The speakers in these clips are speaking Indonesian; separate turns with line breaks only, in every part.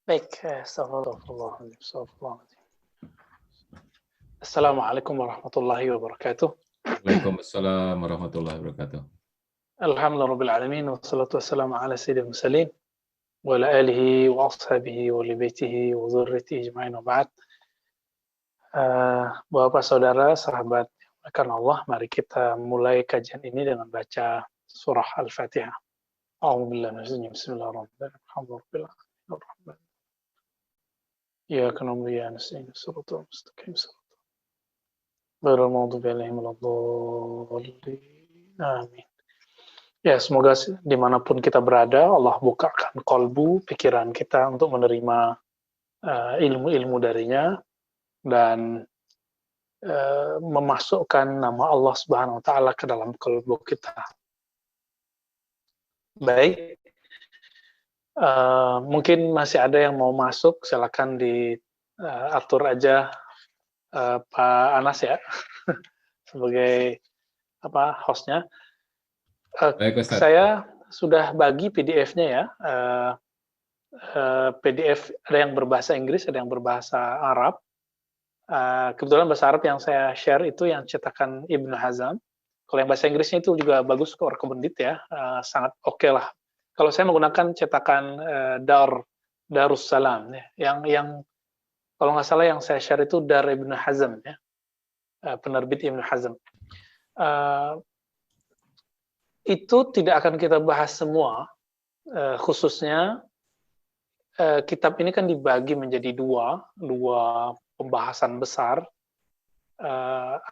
Baik, astagfirullahaladzim, astagfirullahaladzim. Assalamualaikum warahmatullahi wabarakatuh.
Waalaikumsalam warahmatullahi wabarakatuh.
Alhamdulillahirrahmanirrahim, wassalatu wassalamu ala sayyidil mursalin, wa ala alihi wa ashabihi wa li baitihi wa dzurriyyatihi ajma'in wa ba'd. Bapak saudara, sahabat karena Allah, mari kita mulai kajian ini dengan baca surah Al-Fatihah. A'udzubillahi minasyaitonir rajim. Bismillahirrahmanirrahim. Alhamdulillahirrahmanirrahim. Iyyaka na'budu wa iyyaka nasta'in. Shiratal mustaqim. Ghairil maghdubi 'alaihim waladdallin. Amin. Ya, semoga dimanapun kita berada, Allah bukakan kolbu, pikiran kita untuk menerima ilmu-ilmu darinya, dan memasukkan nama Allah Subhanahu wa Ta'ala ke dalam kolbu kita. Baik, mungkin masih ada yang mau masuk, silakan diatur aja Pak Anas ya, sebagai hostnya.
Baik, Ustaz.
Saya sudah bagi PDF-nya ya. PDF ada yang berbahasa Inggris, ada yang berbahasa Arab. Kebetulan bahasa Arab yang saya share itu yang cetakan Ibnu Hazm. Kalau yang bahasa Inggrisnya itu juga bagus, recommended ya, sangat oke lah. Kalau saya menggunakan cetakan Darussalam ya, yang kalau nggak salah yang saya share itu Dar Ibnu Hazm ya, penerbit Ibnu Hazm. Itu tidak akan kita bahas semua, khususnya kitab ini kan dibagi menjadi dua pembahasan besar.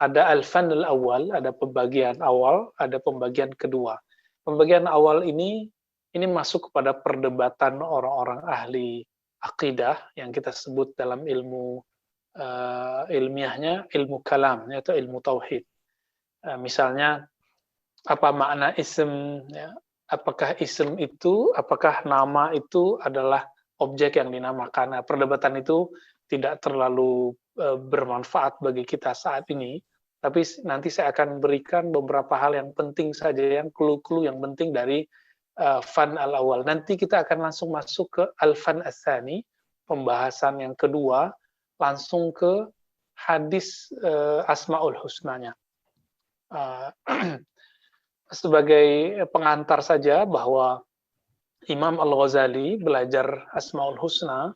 Ada Al-Fanul Awal, ada pembagian awal, ada pembagian kedua. Pembagian awal ini masuk kepada perdebatan orang-orang ahli akidah yang kita sebut dalam ilmu ilmiahnya ilmu kalam, yaitu ilmu tauhid. Misalnya apa makna ism, ya? Apakah ism itu, apakah nama itu adalah objek yang dinamakan. Nah, perdebatan itu tidak terlalu bermanfaat bagi kita saat ini, tapi nanti saya akan berikan beberapa hal yang penting saja, yang clue-clue yang penting dari fan al-awal. Nanti kita akan langsung masuk ke al-fan as-tsani, pembahasan yang kedua, langsung ke hadis Asmaul Husnanya. Sebagai pengantar saja bahwa Imam Al-Ghazali belajar Asmaul Husna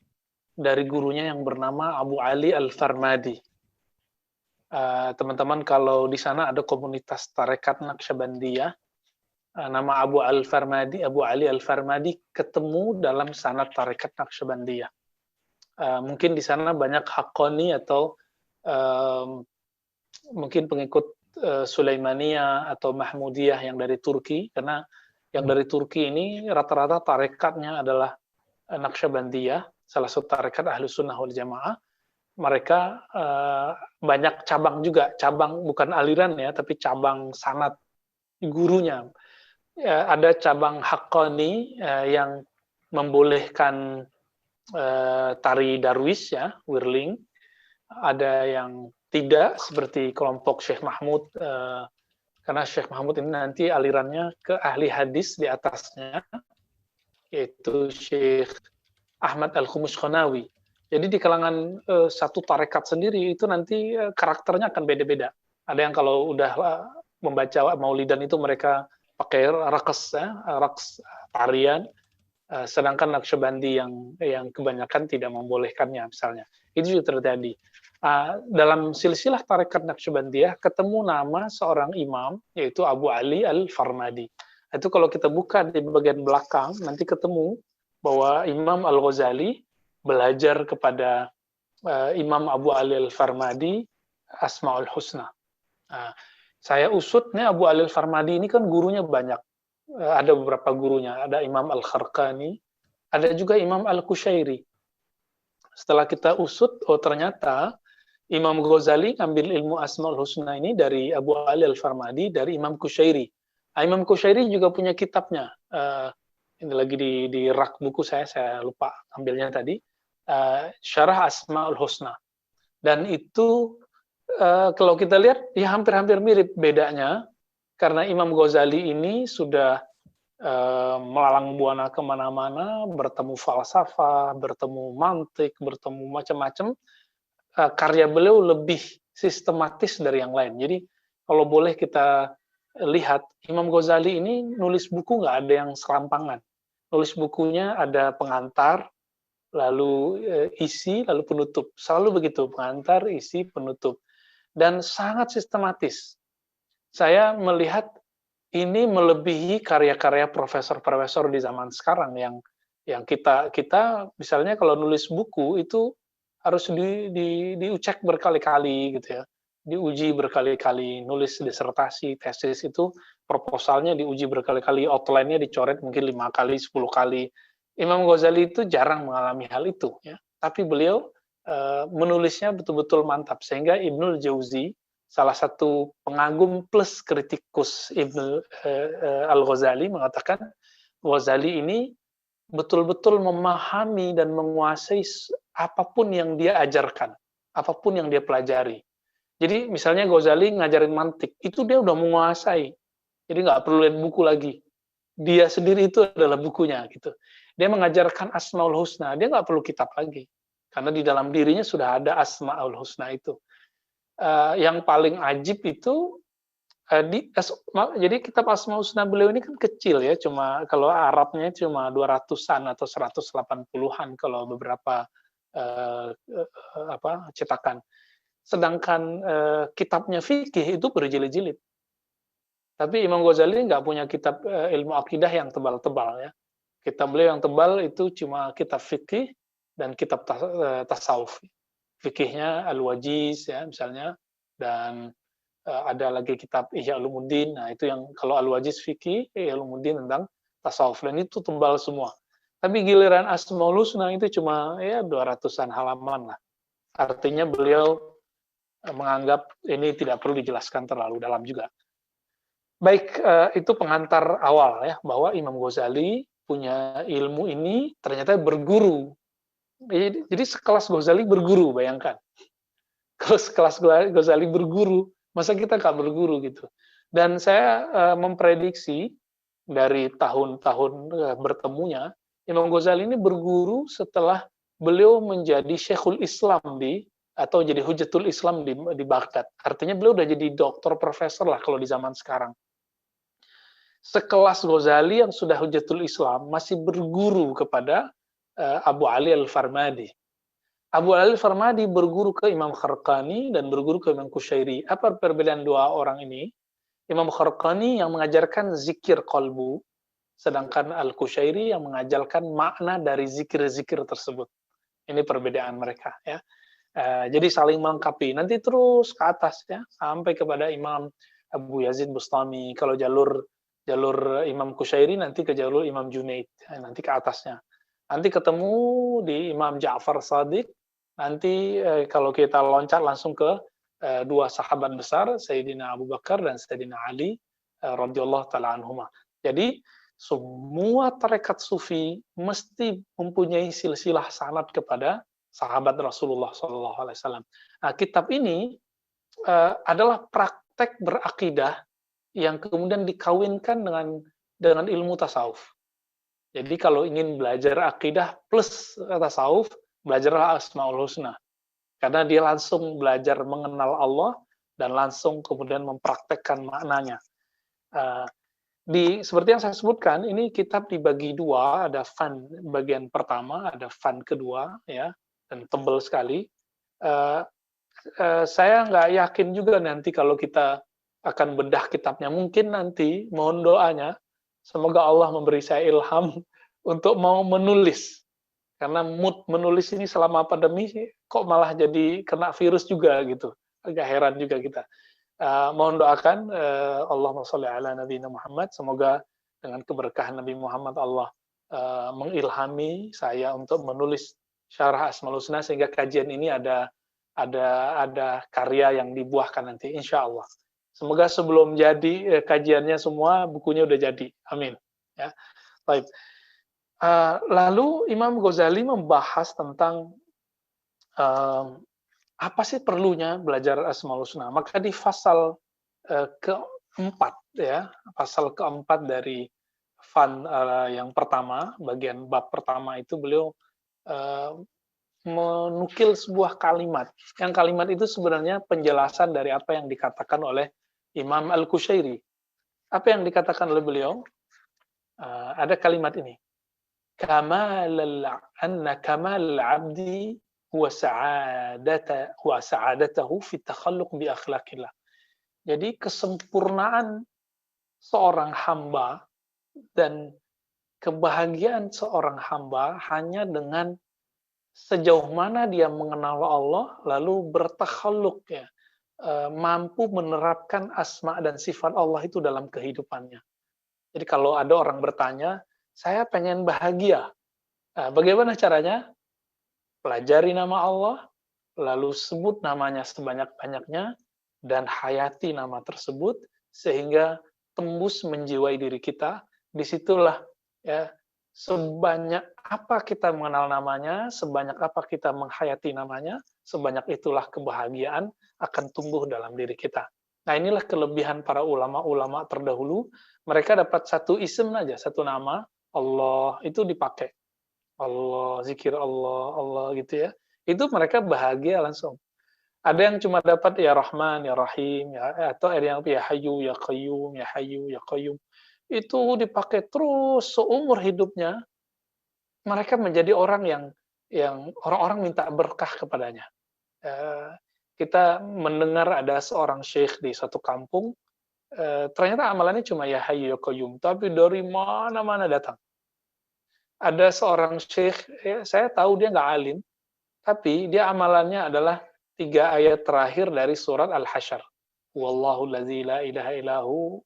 dari gurunya yang bernama Abu Ali Al-Farmadi. Teman-teman kalau di sana ada komunitas tarekat Naqsyabandiyah, nama Abu Ali Al-Farmadi ketemu dalam sanad tarekat Naqsyabandiyah. Mungkin di sana banyak Haqqani atau mungkin pengikut Sulaimaniyah atau Mahmudiyah yang dari Turki, karena yang dari Turki ini rata-rata tarekatnya adalah Naqsyabandiyah, salah satu tarekat Ahlus Sunnah wal Jamaah. Mereka banyak cabang juga, cabang bukan aliran ya, tapi cabang sanad gurunya. Ada cabang Haqqani yang membolehkan tari darwis ya, whirling. Ada yang tidak, seperti kelompok Syekh Mahmud, karena Syekh Mahmud ini nanti alirannya ke ahli hadis di atasnya, yaitu Syekh Ahmad Al-Khumuskhonawi. Jadi di kalangan satu tarekat sendiri itu nanti karakternya akan beda-beda. Ada yang kalau udah membaca maulidan itu mereka pakai raqs tarian, sedangkan Naqsyabandi yang kebanyakan tidak membolehkannya misalnya. Itu juga terjadi. Dalam silsilah tarekat Naqsyabandiyah ketemu nama seorang imam, yaitu Abu Ali Al-Farmadi. Itu kalau kita buka di bagian belakang nanti ketemu bahwa Imam Al-Ghazali belajar kepada Imam Abu Ali Al-Farmadi Asmaul Husna. Saya usutnya Abu Ali Al-Farmadi ini kan gurunya banyak. Ada beberapa gurunya, ada Imam Al-Kharqani, ada juga Imam Al-Qushairi. Setelah kita usut, oh ternyata Imam Ghazali ambil ilmu Asmaul Husna ini dari Abu Ali Al-Farmadi, dari Imam Qushairi. Imam Qushairi juga punya kitabnya. Ini lagi di rak buku saya lupa ambilnya tadi. Syarah Asmaul Husna. Dan itu kalau kita lihat ya hampir-hampir mirip bedanya, karena Imam Ghazali ini sudah melalang buana kemana-mana, bertemu falsafah, bertemu mantik, bertemu macam-macam. Karya beliau lebih sistematis dari yang lain. Jadi kalau boleh kita lihat, Imam Ghazali ini nulis buku nggak ada yang serampangan. Nulis bukunya ada pengantar, lalu isi, lalu penutup. Selalu begitu, pengantar, isi, penutup. Dan sangat sistematis. Saya melihat ini melebihi karya-karya profesor-profesor di zaman sekarang yang kita misalnya kalau nulis buku itu harus diucek berkali-kali gitu ya, diuji berkali-kali, nulis disertasi, tesis itu proposalnya diuji berkali-kali, outline-nya dicoret mungkin 5 kali, 10 kali. Imam Ghazali itu jarang mengalami hal itu ya, tapi beliau menulisnya betul-betul mantap sehingga Ibnul Jauzi, salah satu pengagum plus kritikus Ibnu Al-Ghazali, mengatakan Ghazali ini betul-betul memahami dan menguasai apapun yang dia ajarkan, apapun yang dia pelajari. Jadi misalnya Ghazali ngajarin mantik, itu dia udah menguasai. Jadi nggak perlu lihat buku lagi. Dia sendiri itu adalah bukunya gitu. Dia mengajarkan Asmaul Husna, dia nggak perlu kitab lagi. Karena di dalam dirinya sudah ada Asmaul Husna itu. Yang paling ajib itu jadi kitab Asmaul Husna beliau ini kan kecil ya, cuma kalau Arabnya cuma 200-an atau 180-an kalau beberapa cetakan. Sedangkan kitabnya fikih itu berjilid-jilid. Tapi Imam Ghazali nggak punya kitab ilmu akidah yang tebal-tebal ya. Kitab beliau yang tebal itu cuma kitab fikih dan kitab tasawuf. Fikihnya Al-Wajiz ya misalnya, dan ada lagi kitab Ihya Ulumuddin. Nah, itu yang kalau Al-Wajiz fikih, Ihya Ulumuddin tentang tasawuf, dan itu tebal semua. Tapi giliran Asmaul Husna itu cuma ya 200-an halaman lah. Artinya beliau menganggap ini tidak perlu dijelaskan terlalu dalam juga. Baik, itu pengantar awal ya, bahwa Imam Ghazali punya ilmu ini ternyata berguru. Jadi sekelas Ghazali berguru, bayangkan. Kalau sekelas Ghazali berguru, masa kita nggak berguru gitu. Dan saya memprediksi dari tahun-tahun bertemunya, Imam Ghazali ini berguru setelah beliau menjadi Syekhul Islam atau jadi Hujatul Islam di Baghdad. Artinya beliau udah jadi doktor profesor lah kalau di zaman sekarang. Sekelas Ghazali yang sudah Hujatul Islam masih berguru kepada Abu Ali Al-Farmadi. Abu Ali Al-Farmadi berguru ke Imam Kharqani dan berguru ke Imam Qushairi. Apa perbedaan dua orang ini? Imam Kharqani yang mengajarkan zikir qalbu, sedangkan Al-Qushairi yang mengajarkan makna dari zikir-zikir tersebut. Ini perbedaan mereka ya. Jadi saling melengkapi. Nanti terus ke atas ya, sampai kepada Imam Abu Yazid Bustami. Kalau jalur Imam Qushairi nanti ke jalur Imam Junaid, nanti ke atasnya. Nanti ketemu di Imam Ja'far Shadiq, nanti kalau kita loncat langsung ke dua sahabat besar, Sayyidina Abu Bakar dan Sayyidina Ali radhiyallahu taala anhuma. Jadi semua tarekat sufi mesti mempunyai silsilah sanad kepada sahabat Rasulullah SAW. Nah, kitab ini adalah praktek berakidah yang kemudian dikawinkan dengan ilmu tasawuf. Jadi kalau ingin belajar akidah plus tasawuf, belajarlah Asmaul Husna. Karena dia langsung belajar mengenal Allah dan langsung kemudian mempraktekkan maknanya. Seperti yang saya sebutkan, ini kitab dibagi dua, ada fan bagian pertama, ada fan kedua, ya, dan tebal sekali. Saya nggak yakin juga nanti kalau kita akan bedah kitabnya. Mungkin nanti mohon doanya, semoga Allah memberi saya ilham untuk mau menulis. Karena mood menulis ini selama pandemi kok malah jadi kena virus juga gitu. Agak heran juga kita. Mohon doakan Allahumma sholli ala nabiyina Muhammad, semoga dengan keberkahan Nabi Muhammad Allah mengilhami saya untuk menulis syarah Asmaul Husna sehingga kajian ini ada karya yang dibuahkan nanti insya Allah. Semoga sebelum jadi kajiannya semua bukunya udah jadi. Amin. Ya. Baik. Lalu Imam Ghazali membahas tentang apa sih perlunya belajar Asmaul Husna. Maka di pasal keempat ya, pasal keempat dari yang pertama, bagian bab pertama itu beliau menukil sebuah kalimat. Yang kalimat itu sebenarnya penjelasan dari apa yang dikatakan oleh Imam Al-Qushairi. Apa yang dikatakan oleh beliau? Ada kalimat ini. Anna kamal abdi huwa sa'adatahu fi takhalluq bi akhlaqillah. Jadi kesempurnaan seorang hamba dan kebahagiaan seorang hamba hanya dengan sejauh mana dia mengenal Allah lalu bertakhalluk, ya, mampu menerapkan asma dan sifat Allah itu dalam kehidupannya. Jadi kalau ada orang bertanya, saya pengen bahagia, bagaimana caranya? Pelajari nama Allah, lalu sebut namanya sebanyak-banyaknya, dan hayati nama tersebut sehingga tembus menjiwai diri kita. Disitulah, ya, sebanyak apa kita mengenal namanya, sebanyak apa kita menghayati namanya, sebanyak itulah kebahagiaan akan tumbuh dalam diri kita. Nah, inilah kelebihan para ulama-ulama terdahulu. Mereka dapat satu ism aja, satu nama, Allah, itu dipakai. Allah, zikir Allah, Allah gitu ya. Itu mereka bahagia langsung. Ada yang cuma dapat ya Rahman, ya Rahim, ya, atau ada yang ya Hayyu, ya Qayyum, ya Hayyu, ya Qayyum. Itu dipakai terus seumur hidupnya. Mereka menjadi orang yang orang-orang minta berkah kepadanya. Kita mendengar ada seorang syekh di suatu kampung, ternyata amalannya cuma ya Hayyu, ya Qayyum, tapi dari mana-mana datang. Ada seorang syekh, ya, saya tahu dia nggak alim, tapi dia amalannya adalah 3 ayat terakhir dari surat Al-Hasyr. Wallahu ladzi la ilaha illahu.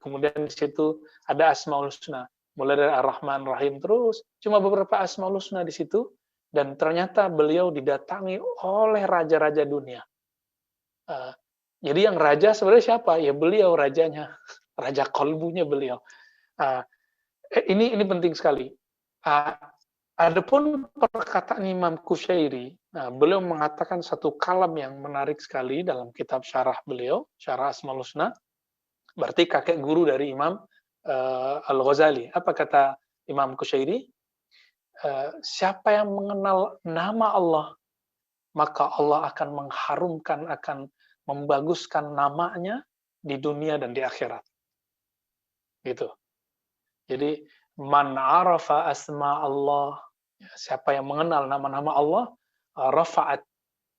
Kemudian di situ ada Asmaul Husna. Mulai dari Ar-Rahman Rahim terus. Cuma beberapa Asmaul Husna di situ. Dan ternyata beliau didatangi oleh raja-raja dunia. Jadi yang raja sebenarnya siapa? Ya beliau rajanya. Raja kolbunya beliau. Ini penting sekali. Adapun perkataan Imam Qushairi, beliau mengatakan satu kalam yang menarik sekali dalam kitab syarah beliau, Syarah Asmaul Husna, berarti kakek guru dari Imam Al-Ghazali. Apa kata Imam Qushairi? Siapa yang mengenal nama Allah, maka Allah akan mengharumkan, akan membaguskan namanya di dunia dan di akhirat. Gitu. Jadi, man arafa asma Allah, siapa yang mengenal nama-nama Allah,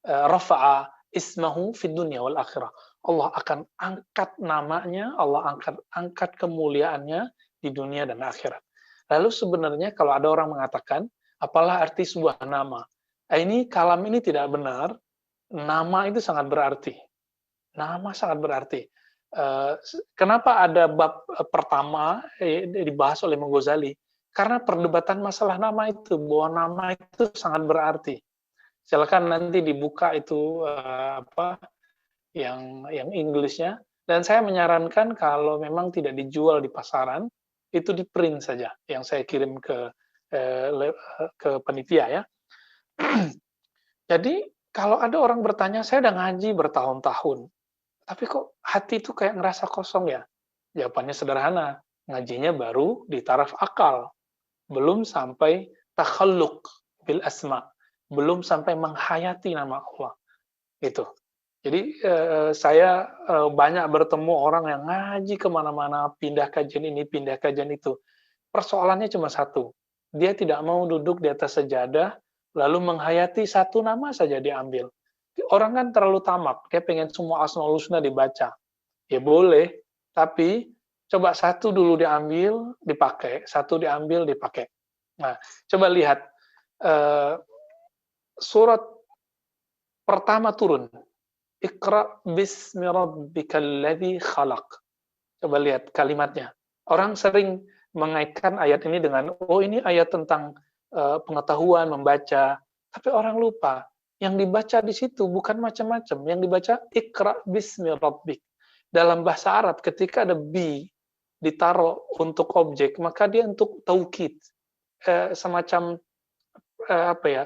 rafa'a ismahu fid dunya wal akhirah. Allah akan angkat namanya, Allah angkat kemuliaannya di dunia dan akhirat. Lalu sebenarnya kalau ada orang mengatakan, apalah arti sebuah nama? Ini kalam ini tidak benar. Nama itu sangat berarti. Nama sangat berarti. Kenapa ada bab pertama dibahas oleh Imam Ghazali? Karena perdebatan masalah nama itu, bahwa nama itu sangat berarti. Silakan nanti dibuka itu yang Inggrisnya. Dan saya menyarankan kalau memang tidak dijual di pasaran, itu di print saja, yang saya kirim ke panitia ya. Jadi kalau ada orang bertanya, saya udah ngaji bertahun-tahun, tapi kok hati itu kayak ngerasa kosong ya? Jawabannya sederhana, ngajinya baru di taraf akal, belum sampai takhalluk bil asma, belum sampai menghayati nama Allah. Gitu. Jadi saya banyak bertemu orang yang ngaji kemana-mana, pindah kajian ini, pindah kajian itu. Persoalannya cuma satu, dia tidak mau duduk di atas sajadah, lalu menghayati satu nama saja diambil. Orang kan terlalu tamak, dia pengen semua Asmaul Husna dibaca. Ya boleh, tapi coba satu dulu diambil, dipakai, satu diambil, dipakai. Nah, coba lihat, surat pertama turun, Iqra bismi rabbikal ladzi khalaq. Coba lihat kalimatnya. Orang sering mengaitkan ayat ini dengan, oh ini ayat tentang pengetahuan, membaca. Tapi orang lupa, yang dibaca di situ bukan macam-macam. Yang dibaca Iqra bismi rabbik. Dalam bahasa Arab, ketika ada bi ditaruh untuk objek, maka dia untuk taukid. Semacam apa ya,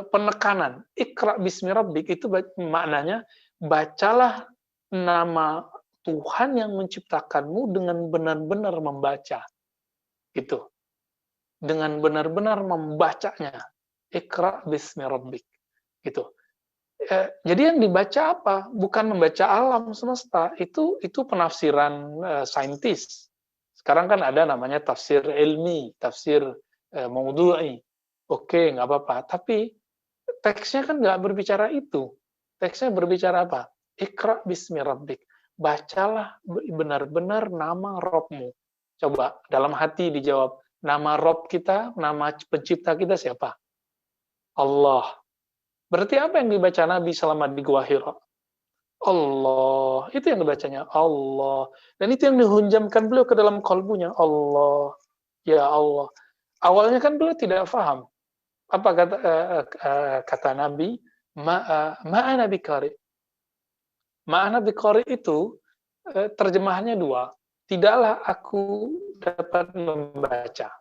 penekanan. Iqra bismi rabbik itu maknanya bacalah nama Tuhan yang menciptakanmu dengan benar-benar membaca. Gitu. Dengan benar-benar membacanya. Iqra bismi rabbik. Gitu. Jadi yang dibaca apa? Bukan membaca alam semesta. Itu penafsiran saintis. Sekarang kan ada namanya tafsir ilmi, tafsir maudhu'i. Oke, nggak apa-apa. Tapi teksnya kan nggak berbicara itu. Teksnya berbicara apa? Iqra bismi rabbik. Bacalah benar-benar nama Robmu. Coba dalam hati dijawab, nama Rob kita, nama pencipta kita siapa? Allah. Berarti apa yang dibaca Nabi selama di Gua Hira? Allah. Itu yang dibacanya. Allah. Dan itu yang dihunjamkan beliau ke dalam kalbunya. Allah. Ya Allah. Awalnya kan beliau tidak paham. Apa kata Nabi? Ma'ana bikari. Ma'ana bikari itu terjemahannya dua. Tidaklah aku dapat membaca.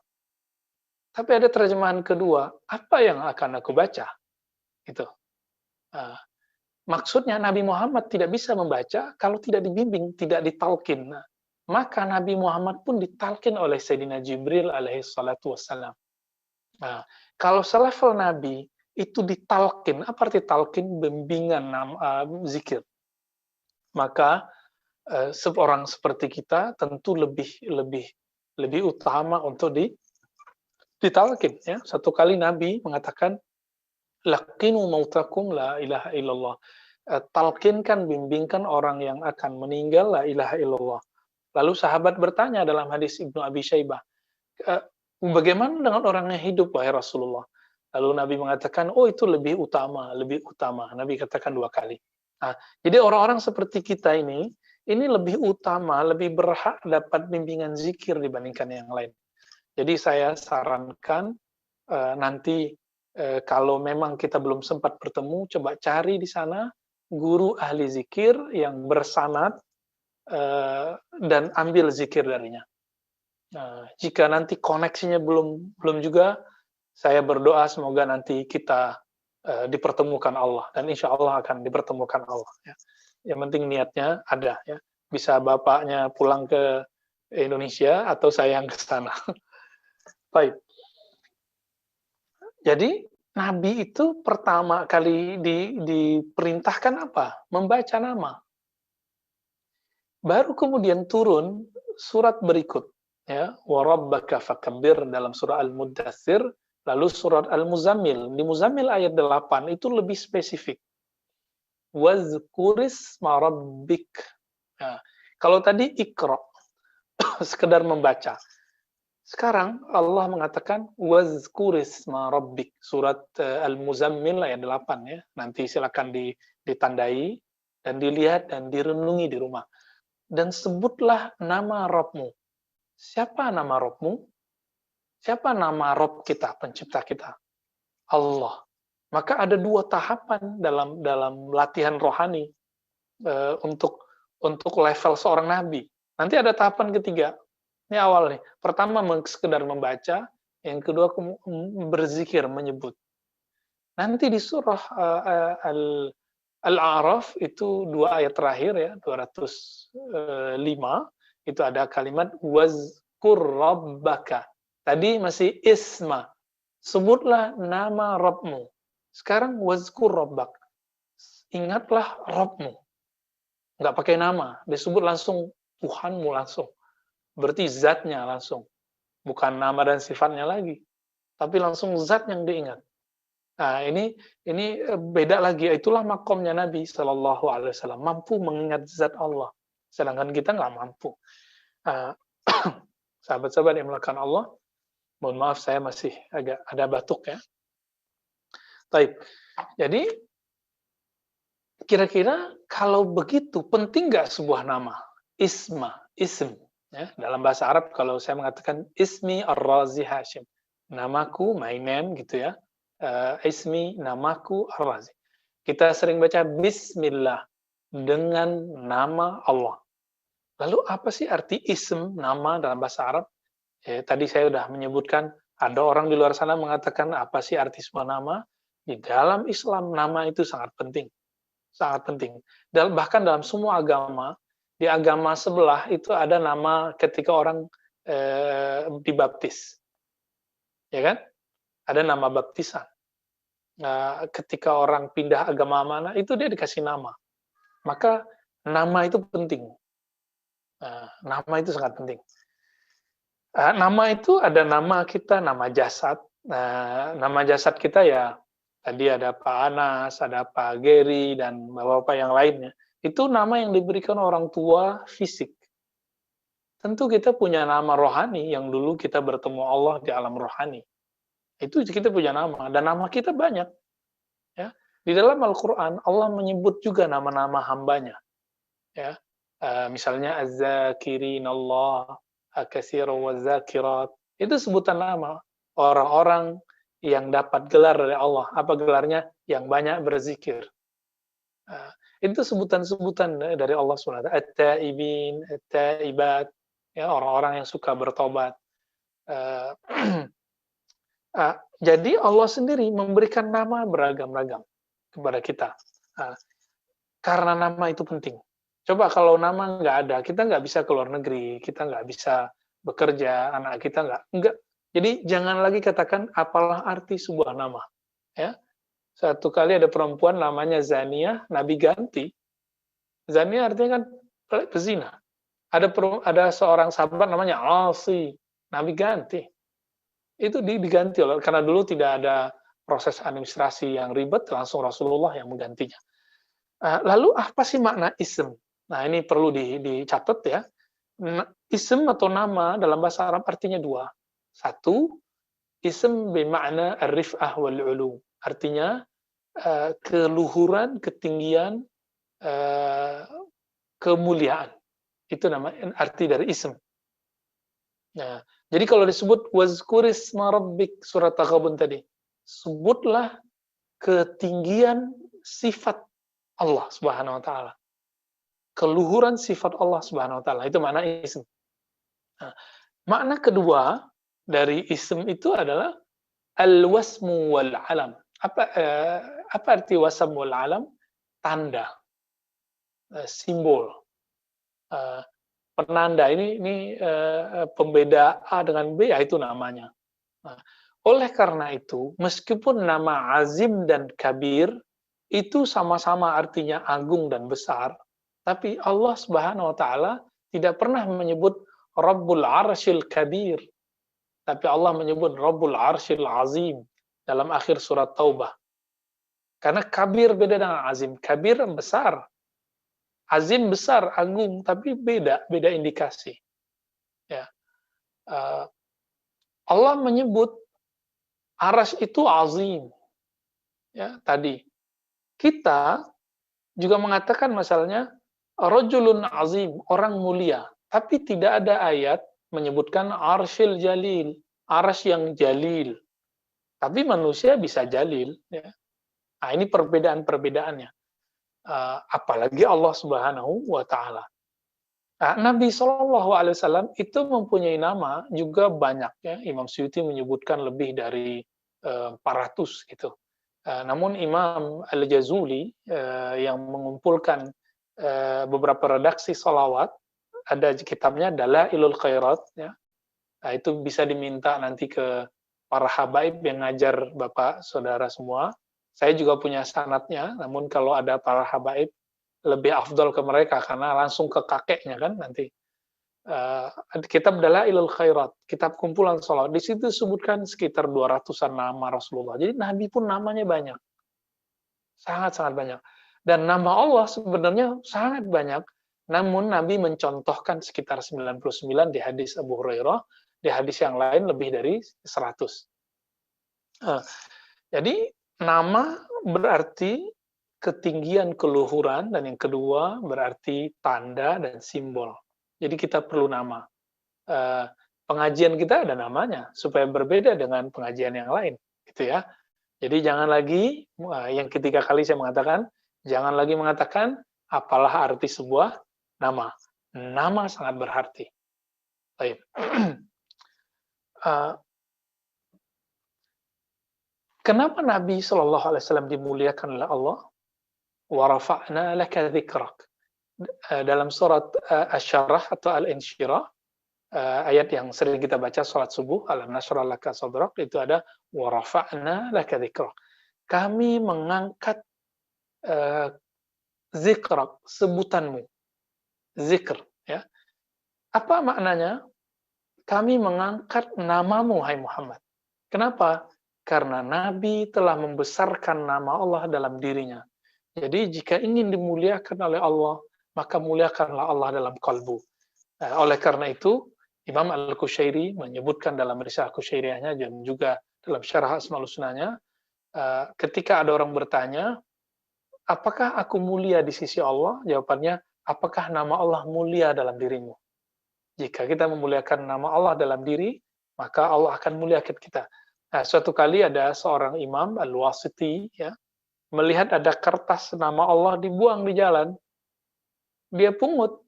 Tapi ada terjemahan kedua. Apa yang akan aku baca? Itu. Maksudnya Nabi Muhammad tidak bisa membaca kalau tidak dibimbing, tidak ditalkin. Maka Nabi Muhammad pun ditalkin oleh Sayyidina Jibril alaihi salatu wassalam. Nah, kalau selevel Nabi itu ditalkin, apa arti talkin? Bimbingan zikir. Maka seorang seperti kita tentu lebih utama untuk ditalkin. Ya. Satu kali Nabi mengatakan, laqinu mautakum la ilaha illallah. Talkinkan, bimbingkan orang yang akan meninggal la ilaha illallah. Lalu sahabat bertanya dalam hadis Ibnu Abi Syaibah, bagaimana dengan orang yang hidup, wahai Rasulullah? Lalu Nabi mengatakan, oh itu lebih utama. Nabi katakan 2 kali. Nah, jadi orang-orang seperti kita ini lebih utama, lebih berhak dapat bimbingan zikir dibandingkan yang lain. Jadi saya sarankan nanti kalau memang kita belum sempat bertemu, coba cari di sana guru ahli zikir yang bersanad dan ambil zikir darinya. Jika nanti koneksinya belum juga, saya berdoa semoga nanti kita dipertemukan Allah, dan insya Allah akan dipertemukan Allah. Ya. Yang penting niatnya ada. Ya. Bisa bapaknya pulang ke Indonesia atau saya yang ke sana. Baik. Jadi Nabi itu pertama kali diperintahkan apa? Membaca nama. Baru kemudian turun surat berikut, ya, wa rabbaka fakabbir dalam surah Al-Muddatsir, lalu surat Al-Muzammil. Di Muzammil ayat 8 itu lebih spesifik. Wazkurisma rabbik. Nah, kalau tadi Iqra, sekedar membaca. Sekarang Allah mengatakan wazkurisma rabbik, surat Al-Muzammil ayat 8 ya. Nanti silakan ditandai dan dilihat dan direnungi di rumah. Dan sebutlah nama Rabbmu. Siapa nama Rabbmu? Siapa nama Rabb kita, pencipta kita? Allah. Maka ada 2 tahapan dalam latihan rohani untuk level seorang nabi. Nanti ada tahapan ketiga. Ini awal nih. Pertama sekedar membaca, yang kedua berzikir, menyebut. Nanti di surah Al-A'raf itu 2 ayat terakhir ya, 205 itu ada kalimat wazkur rabbaka. Tadi masih isma. Sebutlah nama Rabbmu. Sekarang wazkur rabbak. Ingatlah Rabbmu. Enggak pakai nama, disebut langsung Tuhanmu langsung. Berarti zatnya langsung. Bukan nama dan sifatnya lagi. Tapi langsung zat yang diingat. Nah, ini beda lagi. Itulah makomnya Nabi Shallallahu Alaihi Wasallam, mampu mengingat zat Allah. Sedangkan kita nggak mampu. Sahabat-sahabat yang melakukan Allah, mohon maaf saya masih agak ada batuk ya. Taib. Jadi kira-kira kalau begitu penting nggak sebuah nama? Ism. Ya, dalam bahasa Arab kalau saya mengatakan ismi Ar-Razi Hashim, namaku, my name gitu ya. Ismi, namaku Ar-Razi. Kita sering baca Bismillah, dengan nama Allah. Lalu apa sih arti ism, nama dalam bahasa Arab? Tadi saya sudah menyebutkan, ada orang di luar sana mengatakan apa sih arti sebuah nama? Di dalam Islam, nama itu sangat penting. Sangat penting. Bahkan dalam semua agama, di agama sebelah itu ada nama ketika orang dibaptis, ya kan? Ada nama baptisan. Nah, ketika orang pindah agama mana, itu dia dikasih nama. Maka nama itu penting. Nama itu sangat penting. Nama itu ada nama kita, nama jasad. Nama jasad kita ya, tadi ada Pak Anas, ada Pak Geri, dan bapak-bapak yang lainnya. Itu nama yang diberikan orang tua fisik. Tentu kita punya nama rohani yang dulu kita bertemu Allah di alam rohani. Itu kita punya nama, dan nama kita banyak. Ya. Di dalam Al-Quran, Allah menyebut juga nama-nama hambanya. Ya. Misalnya Az-Zakirin Allah, Katsiran waz-Zakirat. Itu sebutan nama orang-orang yang dapat gelar dari Allah. Apa gelarnya? Yang banyak berzikir. Itu sebutan-sebutan dari Allah SWT. At-Taibin, At-Taibat, ya, orang-orang yang suka bertobat. Jadi Allah sendiri memberikan nama beragam-ragam kepada kita. Karena nama itu penting. Coba kalau nama nggak ada, kita nggak bisa keluar negeri, kita nggak bisa bekerja, anak kita nggak. Jadi jangan lagi katakan apalah arti sebuah nama. Ya. Satu kali ada perempuan namanya Zaniyah, Nabi ganti. Zaniyah artinya kan pezina. Ada seorang sahabat namanya Asi, Nabi ganti. Itu diganti oleh, karena dulu tidak ada proses administrasi yang ribet, langsung Rasulullah yang menggantinya. Lalu apa sih makna ism? Nah, ini perlu dicatat ya. Ism atau nama dalam bahasa Arab artinya dua. Satu, ism bermakna ar-rif'ah wal-ulu. Artinya keluhuran, ketinggian, kemuliaan. Itu nama arti dari ism. Nah, jadi kalau disebut wazkurisma rabbik, surat Taghabun tadi, sebutlah ketinggian sifat Allah Subhanahu wa taala. Keluhuran sifat Allah Subhanahu wa taala, itu makna ism. Nah, makna kedua dari ism itu adalah al-wasmu wal alam. Apa arti wasm wal alam? Tanda, simbol, penanda. Ini pembeda A dengan B, ya itu namanya. Nah, oleh karena itu, meskipun nama azim dan kabir itu sama-sama artinya agung dan besar, tapi Allah Subhanahu wa taala tidak pernah menyebut Rabbul Arsyil Kabir, tapi Allah menyebut Rabbul Arsyil Azim dalam akhir surat Taubah. Karena kabir beda dengan azim. Kabir besar, azim besar, agung, tapi beda indikasi. Ya. Allah menyebut Arsy itu azim. Ya, tadi. Kita juga mengatakan misalnya rajulun azim, orang mulia, tapi tidak ada ayat menyebutkan arsyil jalil, arsy yang jalil. Tapi manusia bisa jalil, ya. Nah, ini perbedaan-perbedaannya. Apalagi Allah Subhanahu wa taala. Nabi SAW itu mempunyai nama juga banyak, ya. Imam Suyuti menyebutkan lebih dari 400 gitu. Namun Imam Al-Jazuli yang mengumpulkan beberapa redaksi salawat, ada kitabnya Dalailul Khairat, ya. Itu bisa diminta nanti ke para habaib yang ngajar Bapak Saudara semua. Saya juga punya sanadnya, namun kalau ada para habaib lebih afdol ke mereka karena langsung ke kakeknya kan nanti. Kitab Dalailul Khairat, kitab kumpulan salawat. Di situ disebutkan sekitar 200-an nama Rasulullah. Jadi Nabi pun namanya banyak. Sangat-sangat banyak. Dan nama Allah sebenarnya sangat banyak. Namun Nabi mencontohkan sekitar 99 di hadis Abu Hurairah, di hadis yang lain lebih dari 100. Jadi nama berarti ketinggian keluhuran, dan yang kedua berarti tanda dan simbol. Jadi kita perlu nama. Pengajian kita ada namanya supaya berbeda dengan pengajian yang lain, gitu ya. Jadi jangan lagi, yang ketiga kali saya mengatakan, jangan lagi mengatakan apalah arti sebuah nama. Nama sangat berarti. Baik. Kenapa Nabi SAW dimuliakan oleh Allah? Wa rafa'na laka dzikrak. dalam surat Asy-Syarah atau Al-Insyirah, ayat yang sering kita baca salat subuh, alam nashrah laka sadrak, itu ada wa rafa'na laka dzikrak. Kami mengangkat zikrak, sebutanmu, zikr, ya. Apa maknanya? Kami mengangkat namamu, hai Muhammad. Kenapa? Karena Nabi telah membesarkan nama Allah dalam dirinya. Jadi jika ingin dimuliakan oleh Allah, maka muliakanlah Allah dalam kalbu. Oleh karena itu, Imam Al-Qushairi menyebutkan dalam Risalah Qushairiyahnya dan juga dalam Syarah Asmaul Husnanya, ketika ada orang bertanya, apakah aku mulia di sisi Allah? Jawabannya, apakah nama Allah mulia dalam dirimu? Jika kita memuliakan nama Allah dalam diri, maka Allah akan muliakan kita. Nah, suatu kali ada seorang imam, Al-Wasiti, ya, melihat ada kertas nama Allah dibuang di jalan. Dia pungut,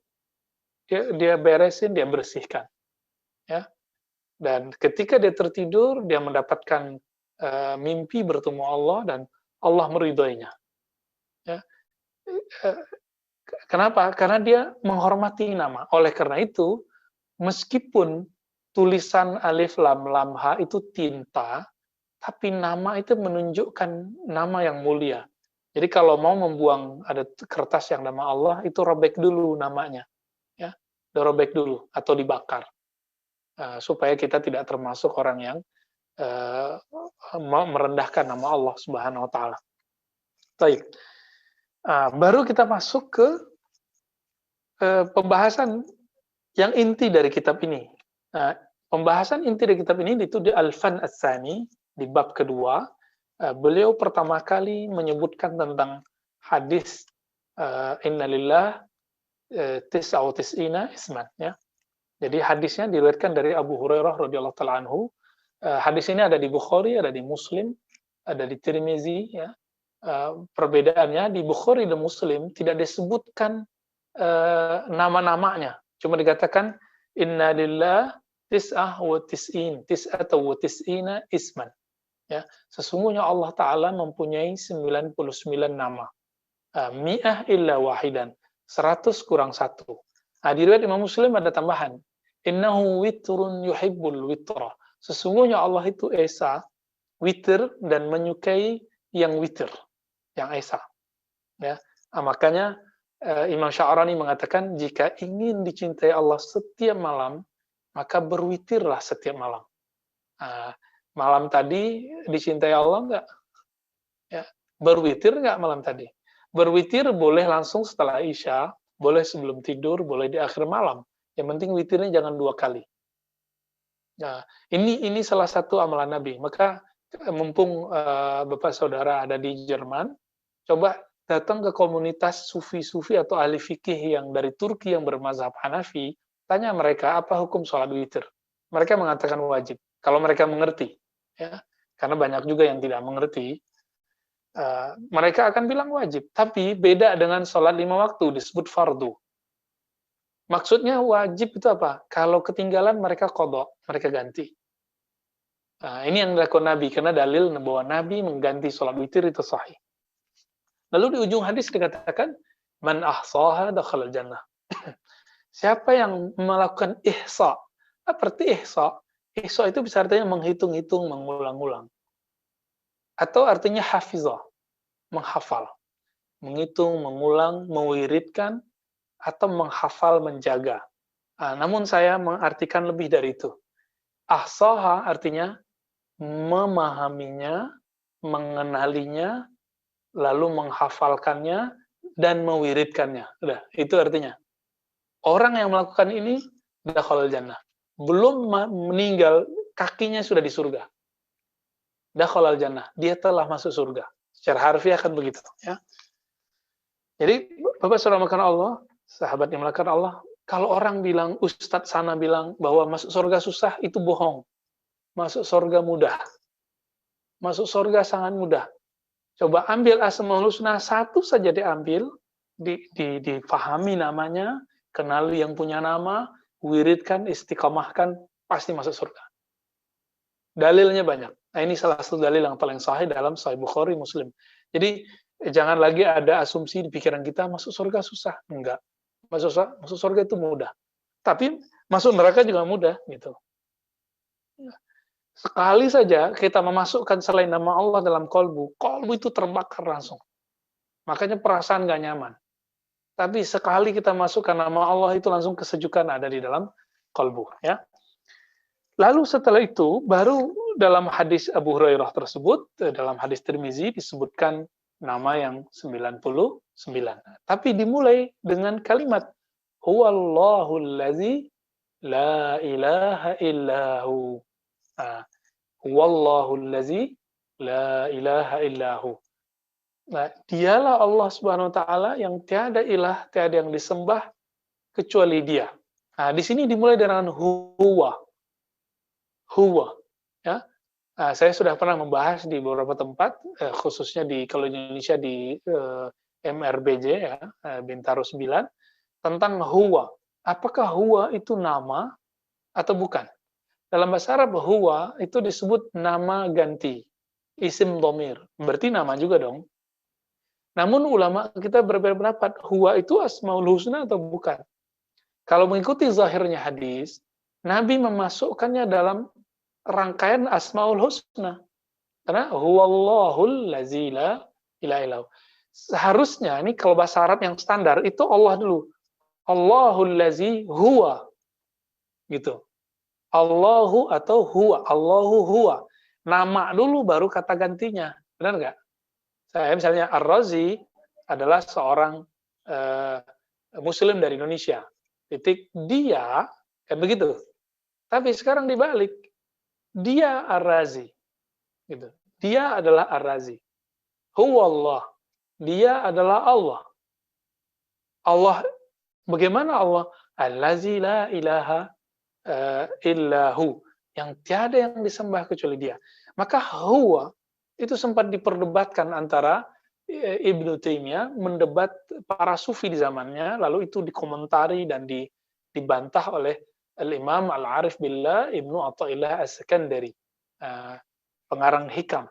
dia beresin, dia bersihkan. Ya. Dan ketika dia tertidur, dia mendapatkan mimpi bertemu Allah dan Allah meridhoinya. Ya. Kenapa? Karena dia menghormati nama. Oleh karena itu, meskipun tulisan alif lam lam ha itu tinta, tapi nama itu menunjukkan nama yang mulia. Jadi kalau mau membuang ada kertas yang nama Allah, itu robek dulu namanya, ya, dirobek dulu atau dibakar, supaya kita tidak termasuk orang yang merendahkan nama Allah Subhanahu Wa Taala. Baik, baru kita masuk ke pembahasan yang inti dari kitab ini. Pembahasan inti dari kitab ini itu di Al-Fan Ats-Tsani, di bab kedua. Beliau pertama kali menyebutkan tentang hadis innalillah tis'au tis'ina isman, ya. Jadi hadisnya diriwayatkan dari Abu Hurairah radhiyallahu taala anhu. Hadis ini ada di Bukhari, ada di Muslim, ada di Tirmizi, ya. Perbedaannya di Bukhari dan Muslim tidak disebutkan nama-namanya, cuma dikatakan innalillah tis'ah wa tis'in, tis'ata wa tis'ina isman. Ya, sesungguhnya Allah Ta'ala mempunyai 99 nama. Mi'ah illa wahidan, 100 kurang 1. Di riwayat Imam Muslim ada tambahan, innahu witrun yuhibbul witra. Sesungguhnya Allah itu esa, witir, dan menyukai yang witir, yang esa. Ya, makanya Imam Sya'rani mengatakan, jika ingin dicintai Allah setiap malam, maka berwitirlah setiap malam. Malam tadi dicintai Allah enggak? Ya, berwitir enggak malam tadi? Berwitir boleh langsung setelah Isya, boleh sebelum tidur, boleh di akhir malam. Yang penting witirnya jangan 2 kali. Nah, ini salah satu amalan Nabi. Maka mumpung Bapak Saudara ada di Jerman, coba datang ke komunitas sufi-sufi atau ahli fikih yang dari Turki yang bermazhab Hanafi, tanya mereka apa hukum sholat witir. Mereka mengatakan wajib, kalau mereka mengerti, ya, karena banyak juga yang tidak mengerti. Mereka akan bilang wajib, tapi beda dengan sholat 5 waktu, disebut fardu. Maksudnya wajib itu apa? Kalau ketinggalan mereka qadha, mereka ganti. Ini yang dilakukan Nabi, karena dalil bahwa Nabi mengganti sholat witir itu sahih. Lalu di ujung hadis dikatakan, man ahsaha dakhalal jannah. Siapa yang melakukan ihsa? Apa arti ihsa? Ihsa itu bisa artinya menghitung-hitung, mengulang-ulang. Atau artinya hafizah, menghafal. Menghitung, mengulang, mewiridkan, atau menghafal, menjaga. Namun saya mengartikan lebih dari itu. Ahsaha artinya memahaminya, mengenalinya, lalu menghafalkannya, dan mewiridkannya. Udah, itu artinya. Orang yang melakukan ini, dakhalal jannah. Belum meninggal, kakinya sudah di surga. Dakhalal jannah. Dia telah masuk surga. Secara harfiah kan begitu. Ya. Jadi, Bapak Saudara makan Allah, sahabat yang melakukan Allah, kalau orang bilang, Ustadz sana bilang bahwa masuk surga susah, itu bohong. Masuk surga mudah. Masuk surga sangat mudah. Coba ambil Asmaul Husna, satu saja diambil, difahami namanya, kenali yang punya nama, wiridkan, istiqamahkan, pasti masuk surga. Dalilnya banyak. Nah, ini salah satu dalil yang paling sahih dalam Sahih Bukhari, Muslim. Jadi, jangan lagi ada asumsi di pikiran kita, masuk surga susah. Enggak. Masuk surga itu mudah. Tapi masuk neraka juga mudah gitu. Sekali saja kita memasukkan selain nama Allah dalam kolbu itu terbakar langsung. Makanya perasaan gak nyaman. Tapi sekali kita masukkan nama Allah itu langsung kesejukan ada di dalam kolbu. Ya. Lalu setelah itu, baru dalam hadis Abu Hurairah tersebut, dalam hadis Tirmizi disebutkan nama yang 99. Tapi dimulai dengan kalimat, Huwallahul ladzi la ilaha illahu. Huwallahul ladzi la ilaha illahu. Nah, dialah Allah Subhanahu wa taala yang tiada ilah, tiada yang disembah kecuali Dia. Nah, di sini dimulai dengan huwa. Ya. Nah, saya sudah pernah membahas di beberapa tempat, khususnya kalau di Indonesia di MRBJ ya, Bintaro 9, tentang huwa. Apakah huwa itu nama atau bukan? Dalam bahasa Arab, huwa itu disebut nama ganti, isim dhamir. Berarti nama juga dong. Namun ulama kita berbeda pendapat, huwa itu asmaul husna atau bukan? Kalau mengikuti zahirnya hadis, Nabi memasukkannya dalam rangkaian asmaul husna. Karena huwallahul ladzi la ilaha illallah. Seharusnya ini kalau bahasa Arab yang standar itu Allah dulu. Allahul ladzi huwa. Gitu. Allahu atau huwa. Allahu huwa. Nama dulu baru kata gantinya. Benar nggak? Saya misalnya Ar-Razi adalah seorang muslim dari Indonesia. Titik dia kan begitu. Tapi sekarang dibalik. Dia Ar-Razi. Gitu. Dia adalah Ar-Razi. Huwallah. Dia adalah Allah. Allah, bagaimana Allah? Allazi la ilaha illahu. Yang tiada yang disembah kecuali Dia. Maka huwa itu sempat diperdebatkan antara Ibnu Taimiyah mendebat para sufi di zamannya, lalu itu dikomentari dan dibantah oleh Al-Imam Al-Arif Billah Ibnu Athaillah As-Sakandari, pengarang hikam.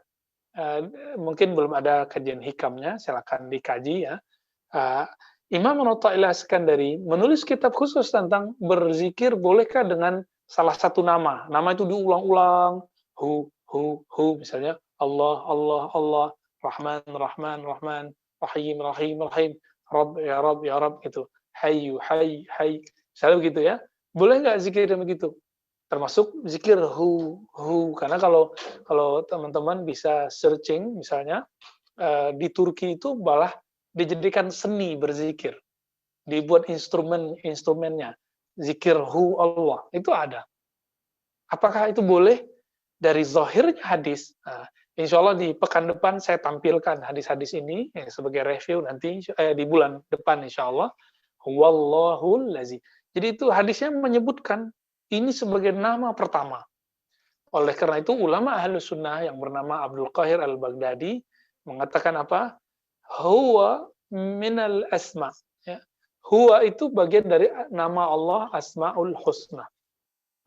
Mungkin belum ada kajian hikamnya, silakan dikaji ya. Imam Athaillah As-Sakandari menulis kitab khusus tentang berzikir bolehkah dengan salah satu nama. Nama itu diulang-ulang, hu, misalnya Allah, Allah, Allah, Rahman, Rahman, Rahman, Rahim, Rahim, Rahim, Rabb, ya Rabb, gitu. Hayyu, Hayy, Hayy. Misalnya begitu ya. Boleh nggak zikir begitu? Termasuk zikir hu. Karena kalau teman-teman bisa searching, misalnya, di Turki itu malah dijadikan seni berzikir. Dibuat instrumennya. Zikir hu Allah. Itu ada. Apakah itu boleh? Dari zahirnya hadis, insya Allah di pekan depan saya tampilkan hadis-hadis ini sebagai review nanti di bulan depan insya Allah. Wallahul ladzi. Jadi itu hadisnya menyebutkan ini sebagai nama pertama. Oleh karena itu ulama Ahlus Sunnah yang bernama Abdul Qahir Al-Baghdadi mengatakan apa? Huwa minal asma. Ya. Huwa itu bagian dari nama Allah Asmaul Husna.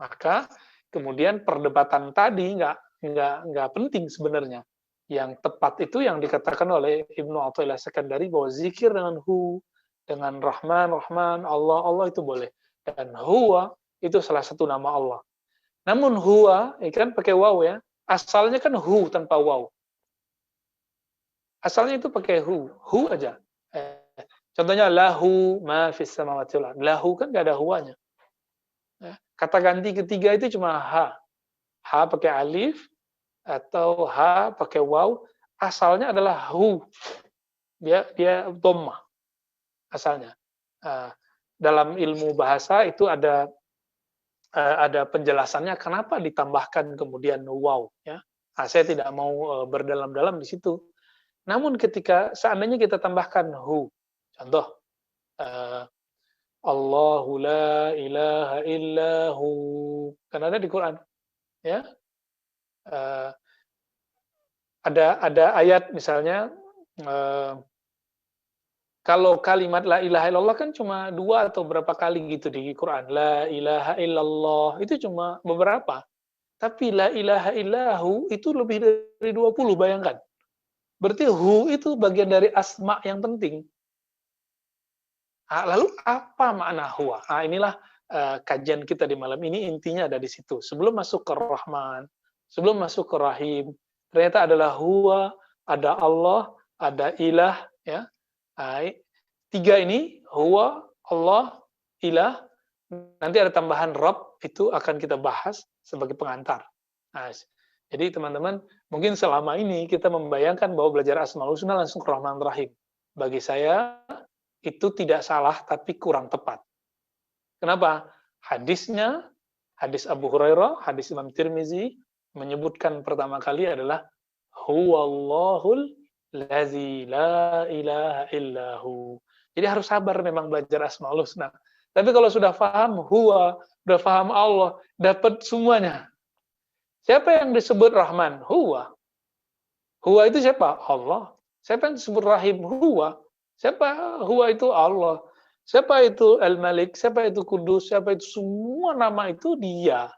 Maka kemudian perdebatan tadi nggak penting sebenarnya. Yang tepat itu yang dikatakan oleh Ibnu Athaillah Sakandari bahwa zikir dengan hu, dengan Rahman, Allah itu boleh. Dan huwa itu salah satu nama Allah. Namun huwa, kan pakai waw ya. Asalnya kan hu tanpa waw. Asalnya itu pakai hu aja. Contohnya lahu ma fis samawati wal ardh. Lahu kan nggak ada huwanya. Kata ganti ketiga itu cuma ha. Ha pakai alif atau ha pakai waw. Asalnya adalah hu. Dia dhammah asalnya. Dalam ilmu bahasa itu ada penjelasannya kenapa ditambahkan kemudian waw ya. Saya tidak mau berdalam-dalam di situ. Namun ketika seandainya kita tambahkan hu. Contoh Allahu la ilaha illahu. Kan ada di Quran. Ya. Ada ayat misalnya kalau kalimat la ilaha illallah kan cuma 2 atau berapa kali gitu di Quran. La ilaha illallah itu cuma beberapa. Tapi la ilaha illahu itu lebih dari 20, bayangkan. Berarti hu itu bagian dari asma yang penting. Lalu apa makna huwa? Inilah kajian kita di malam ini, intinya ada di situ. Sebelum masuk ke Rahman, sebelum masuk ke Rahim, ternyata adalah huwa, ada Allah, ada ilah, ya. Tiga ini, huwa, Allah, ilah, nanti ada tambahan Rabb, itu akan kita bahas sebagai pengantar. Nah, jadi teman-teman, mungkin selama ini kita membayangkan bahwa belajar Asmaul Husna langsung ke Rahman Rahim. Bagi saya, itu tidak salah, tapi kurang tepat. Kenapa? Hadisnya, hadis Abu Hurairah, hadis Imam Tirmizi, menyebutkan pertama kali adalah Huwallahul lazi la ilaha illahu. Jadi harus sabar memang belajar Asmaul Husna. Tapi kalau sudah paham Huwa, sudah paham Allah, dapat semuanya. Siapa yang disebut Rahman? Huwa. Huwa itu siapa? Allah. Siapa yang disebut Rahim? Huwa. Siapa? Huwa itu Allah. Siapa itu Al-Malik? Siapa itu Kudus? Siapa itu? Semua nama itu dia.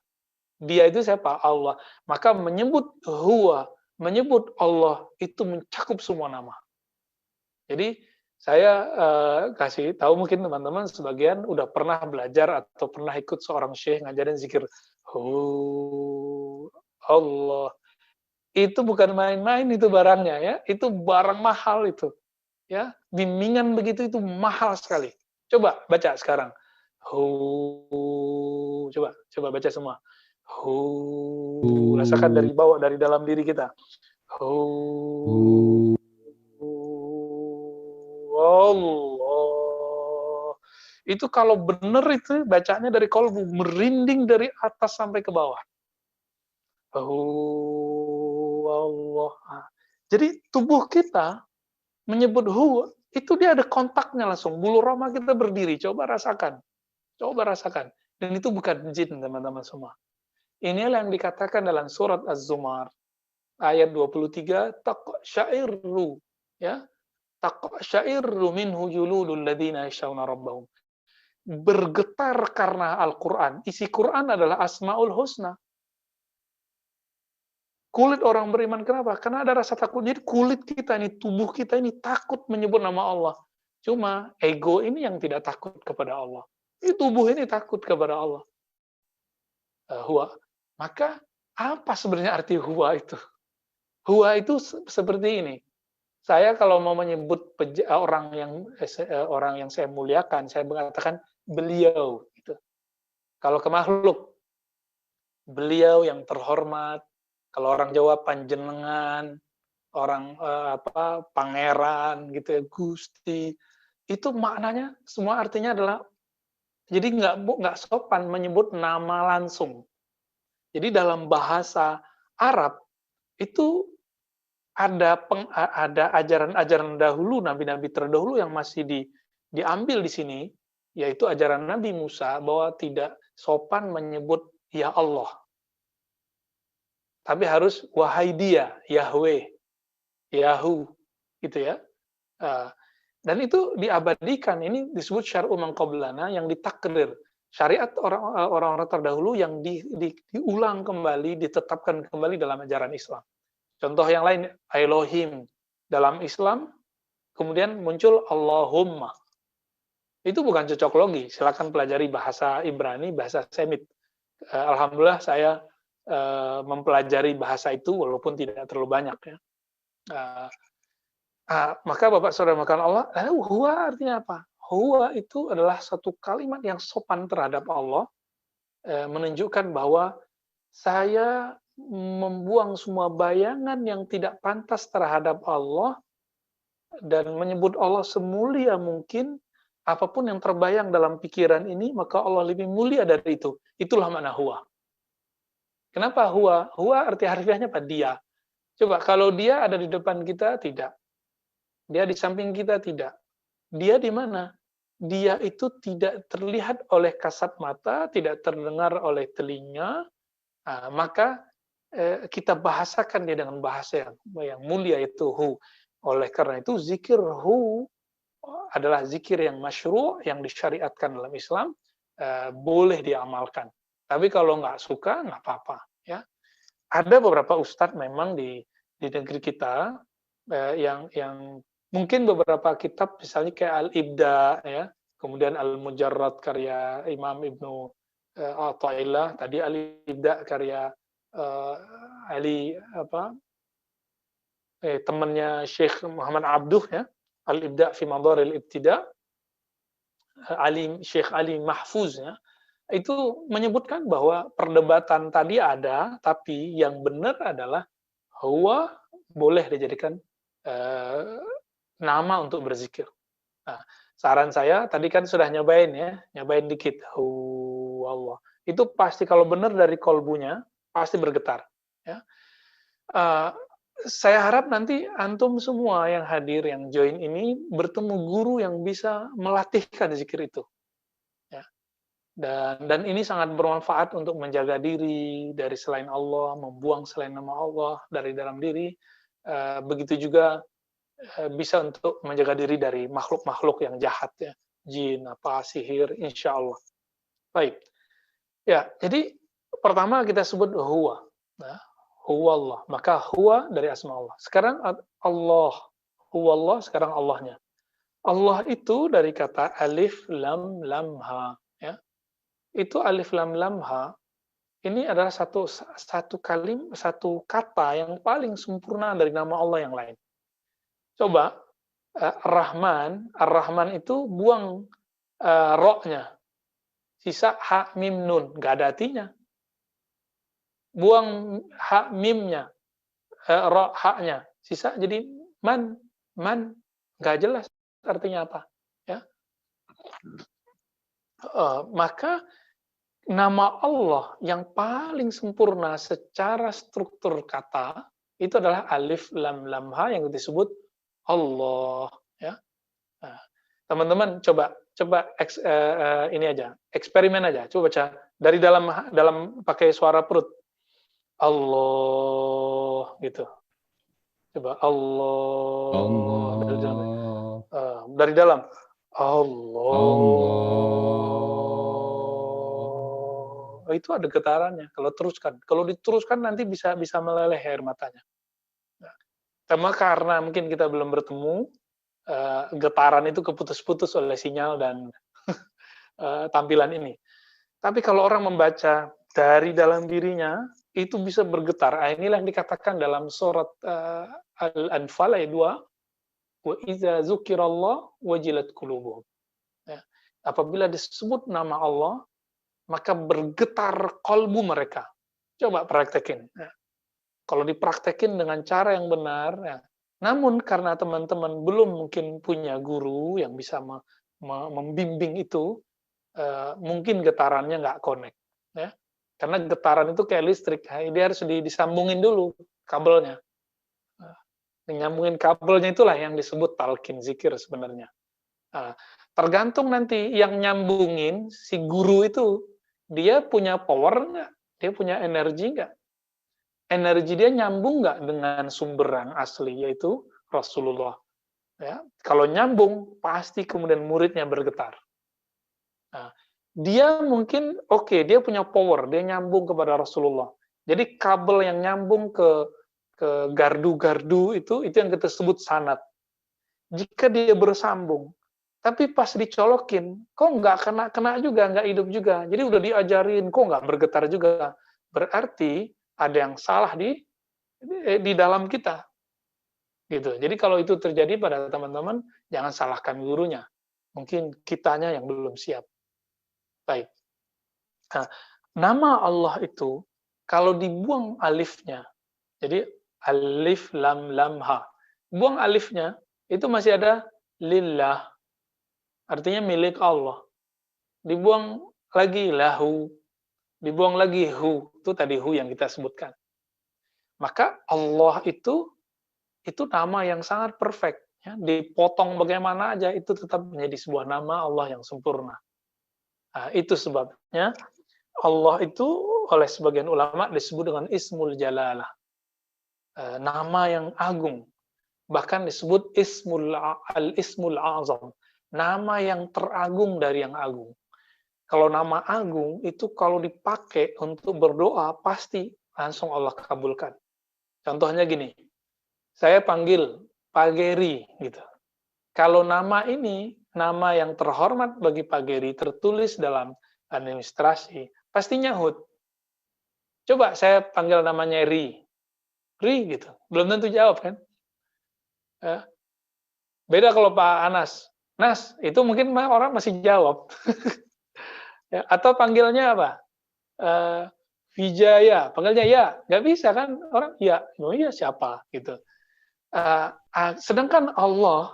Dia itu siapa? Allah. Maka menyebut Huwa, menyebut Allah, itu mencakup semua nama. Jadi saya kasih tahu, mungkin teman-teman sebagian udah pernah belajar atau pernah ikut seorang syekh ngajarin zikir Allah. Itu bukan main-main itu barangnya, ya. Itu barang mahal itu. Ya, bimbingan begitu itu mahal sekali. Coba baca sekarang. Coba baca semua. Rasakan dari bawah, dari dalam diri kita. Allah. Itu kalau benar itu bacanya dari kolbu, merinding dari atas sampai ke bawah. Allah. Jadi tubuh kita menyebut huwa, itu dia ada kontaknya langsung. Bulu roma kita berdiri. Coba rasakan. Dan itu bukan jin, teman-teman semua. Inilah yang dikatakan dalam surat Az-Zumar ayat 23, taqsya'irru, ya. Taqsya'irru minhu juludul ladzina yakhshawna rabbahum. Bergetar karena Al-Qur'an. Isi Qur'an adalah Asmaul Husna. Kulit orang beriman, kenapa? Karena ada rasa takut. Jadi kulit kita ini, tubuh kita ini takut menyebut nama Allah. Cuma ego ini yang tidak takut kepada Allah. Ini tubuh ini takut kepada Allah. Huwa. Maka apa sebenarnya arti huwa itu? Huwa itu seperti ini. Saya kalau mau menyebut orang yang saya muliakan, saya mengatakan beliau. Gitu. Kalau ke makhluk, beliau yang terhormat. Kalau orang Jawa panjenengan, orang pangeran, gitu ya, Gusti. Itu maknanya semua artinya adalah, jadi nggak sopan menyebut nama langsung. Jadi dalam bahasa Arab itu ada ajaran-ajaran dahulu, nabi-nabi terdahulu yang masih diambil di sini, yaitu ajaran Nabi Musa bahwa tidak sopan menyebut ya Allah. Tapi harus wahai dia, Yahweh, Yahu, gitu ya. Dan itu diabadikan, ini disebut syar'u man qablana, yang ditakdir. Syariat orang-orang terdahulu yang diulang kembali, ditetapkan kembali dalam ajaran Islam. Contoh yang lain, Elohim dalam Islam, kemudian muncul Allahumma. Itu bukan cocok logi, silakan pelajari bahasa Ibrani, bahasa Semit. Alhamdulillah saya mempelajari bahasa itu walaupun tidak terlalu banyak, ya. Maka Bapak Saudara makan Allah, huwa artinya apa? Huwa itu adalah satu kalimat yang sopan terhadap Allah, menunjukkan bahwa saya membuang semua bayangan yang tidak pantas terhadap Allah dan menyebut Allah semulia mungkin. Apapun yang terbayang dalam pikiran ini, maka Allah lebih mulia dari itu. Itulah makna huwa. Kenapa huwa? Huwa arti harfiahnya apa? Dia. Coba, kalau dia ada di depan kita, tidak. Dia di samping kita, tidak. Dia di mana? Dia itu tidak terlihat oleh kasat mata, tidak terdengar oleh telinga, maka kita bahasakan dia dengan bahasa yang mulia, itu hu. Oleh karena itu, zikir hu adalah zikir yang masyru', yang disyariatkan dalam Islam, boleh diamalkan. Tapi kalau nggak suka, nggak apa-apa. Ya. Ada beberapa ustadz memang di negeri kita yang mungkin beberapa kitab, misalnya kayak Al-Ibda, ya, kemudian Al-Mujarrad karya Imam Ibnu Athaillah, tadi Al-Ibda karya Ali temannya Syekh Muhammad Abduh ya, Al-Ibda fi Madharil Ibtida, Syekh Ali Mahfuz ya, itu menyebutkan bahwa perdebatan tadi ada, tapi yang benar adalah huwa boleh dijadikan nama untuk berzikir. Nah, saran saya tadi kan sudah nyobain dikit. Allah. Itu pasti kalau benar dari kolbunya pasti bergetar. Ya. Saya harap nanti antum semua yang hadir, yang join ini bertemu guru yang bisa melatihkan zikir itu. Ya. Dan ini sangat bermanfaat untuk menjaga diri dari selain Allah, membuang selain nama Allah dari dalam diri. Begitu juga bisa untuk menjaga diri dari makhluk-makhluk yang jahat ya, jin, sihir, insya Allah. Baik. Ya, jadi pertama kita sebut huwa. Nah, huwa Allah. Maka huwa dari asma Allah. Sekarang Allah. Huwa Allah, sekarang Allahnya. Allah itu dari kata alif, lam, lam, ha. Ya. Itu alif, lam, lam, ha. Ini adalah satu kata yang paling sempurna dari nama Allah yang lain. Coba, Ar-Rahman itu buang ro-nya. Sisa ha, mim, nun. Nggak ada artinya. Buang ha, mimnya. Ro, ha-nya. Sisa jadi man. Nggak jelas artinya apa. Ya. Maka nama Allah yang paling sempurna secara struktur kata, itu adalah alif, lam, lam, ha yang disebut Allah, ya. Nah, teman-teman coba ini aja, eksperimen aja, coba baca dari dalam pakai suara perut, Allah, gitu. Coba Allah, dari dalam, Allah. Itu ada getarannya. Kalau diteruskan nanti bisa meleleh air matanya. Nah, karena mungkin kita belum bertemu, getaran itu keputus-putus oleh sinyal dan tampilan ini. Tapi kalau orang membaca dari dalam dirinya, itu bisa bergetar. Inilah yang dikatakan dalam surat Al-Anfal ayat 2, wa idza dzukirallah wajilat qulubuhum. Ya. Apabila disebut nama Allah, maka bergetar kolbu mereka. Coba praktekin. Ya. Kalau dipraktekin dengan cara yang benar, ya. Namun karena teman-teman belum mungkin punya guru yang bisa membimbing itu, mungkin getarannya nggak connect. Ya. Karena getaran itu kayak listrik, dia harus disambungin dulu kabelnya. Nyambungin kabelnya itulah yang disebut talqin zikir sebenarnya. Tergantung nanti yang nyambungin, si guru itu, dia punya power nggak? Dia punya energi nggak? Energi dia nyambung nggak dengan sumber yang asli, yaitu Rasulullah. Ya, kalau nyambung, pasti kemudian muridnya bergetar. Nah, dia mungkin, dia punya power, dia nyambung kepada Rasulullah. Jadi kabel yang nyambung ke gardu-gardu itu yang kita sebut sanad. Jika dia bersambung, tapi pas dicolokin, kok nggak kena juga, nggak hidup juga. Jadi udah diajarin, kok nggak bergetar juga. Berarti ada yang salah di dalam kita. Gitu. Jadi kalau itu terjadi pada teman-teman, jangan salahkan gurunya. Mungkin kitanya yang belum siap. Baik. Nah, nama Allah itu, kalau dibuang alifnya, jadi alif, lam, lam, ha. Buang alifnya, itu masih ada lillah. Artinya milik Allah. Dibuang lagi lahu. Dibuang lagi hu. Itu tadi hu yang kita sebutkan. Maka Allah itu nama yang sangat perfect. Ya. Dipotong bagaimana aja, itu tetap menjadi sebuah nama Allah yang sempurna. Nah, itu sebabnya Allah itu oleh sebagian ulama disebut dengan Ismul Jalalah. Nama yang agung. Bahkan disebut Al-Ismul Azam. Nama yang teragung dari yang agung. Kalau nama agung itu kalau dipakai untuk berdoa, pasti langsung Allah kabulkan. Contohnya gini, saya panggil Pak Geri gitu. Kalau nama ini nama yang terhormat bagi Pak Geri tertulis dalam administrasi, pastinya Hud. Coba saya panggil namanya Ri gitu, belum tentu jawab kan? Beda kalau Pak Anas, Nas, itu mungkin orang masih jawab. Ya, atau panggilnya apa? Vijaya, panggilnya ya, nggak bisa kan orang ya, oh iya siapa gitu. Sedangkan Allah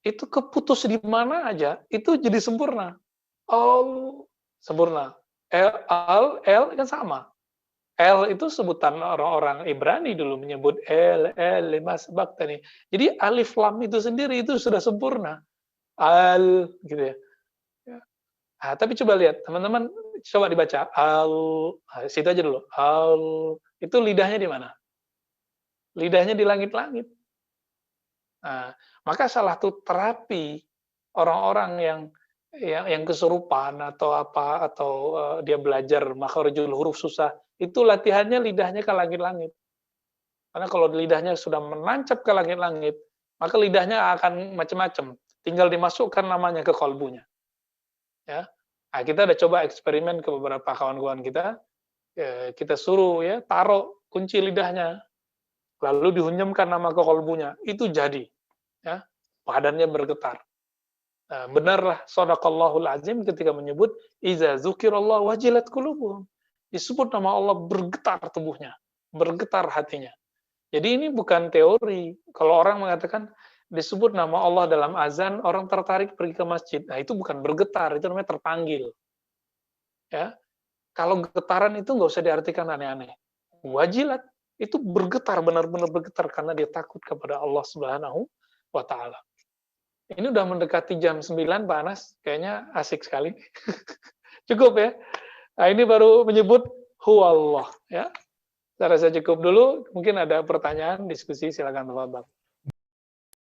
itu keputus di mana aja itu jadi sempurna. Sempurna. L kan sama. L itu sebutan orang-orang Ibrani dulu menyebut lima sebak tadi. Jadi alif lam itu sendiri itu sudah sempurna. Al gitu ya. Tapi coba lihat teman-teman, coba dibaca situ aja dulu. Itu lidahnya di mana? Lidahnya di langit-langit. Maka salah satu terapi orang-orang yang kesurupan atau apa atau dia belajar makharijul huruf susah, itu latihannya lidahnya ke langit-langit. Karena kalau lidahnya sudah menancap ke langit-langit, maka lidahnya akan macam-macam. Tinggal dimasukkan namanya ke kolbunya. Ya. Kita udah coba eksperimen ke beberapa kawan-kawan kita. Kita suruh ya taruh kunci lidahnya, lalu dihunjamkan nama ke kolbunya. Itu jadi. Ya, badannya bergetar. Benarlah sadaqallahul azim ketika menyebut iza dzukirallah wajilat qulubuhum. Disebut nama Allah bergetar tubuhnya, bergetar hatinya. Jadi ini bukan teori. Kalau orang mengatakan disebut nama Allah dalam azan, orang tertarik pergi ke masjid. Nah, itu bukan bergetar, itu namanya terpanggil. Ya. Kalau getaran itu nggak usah diartikan aneh-aneh. Wajilat itu bergetar, benar-benar bergetar karena dia takut kepada Allah Subhanahu wa taala. Ini udah mendekati jam 9, Pak Anas. Kayaknya asik sekali. Cukup ya. Nah, ini baru menyebut huwallah ya. Saya rasa cukup dulu. Mungkin ada pertanyaan, diskusi, silakan Bapak.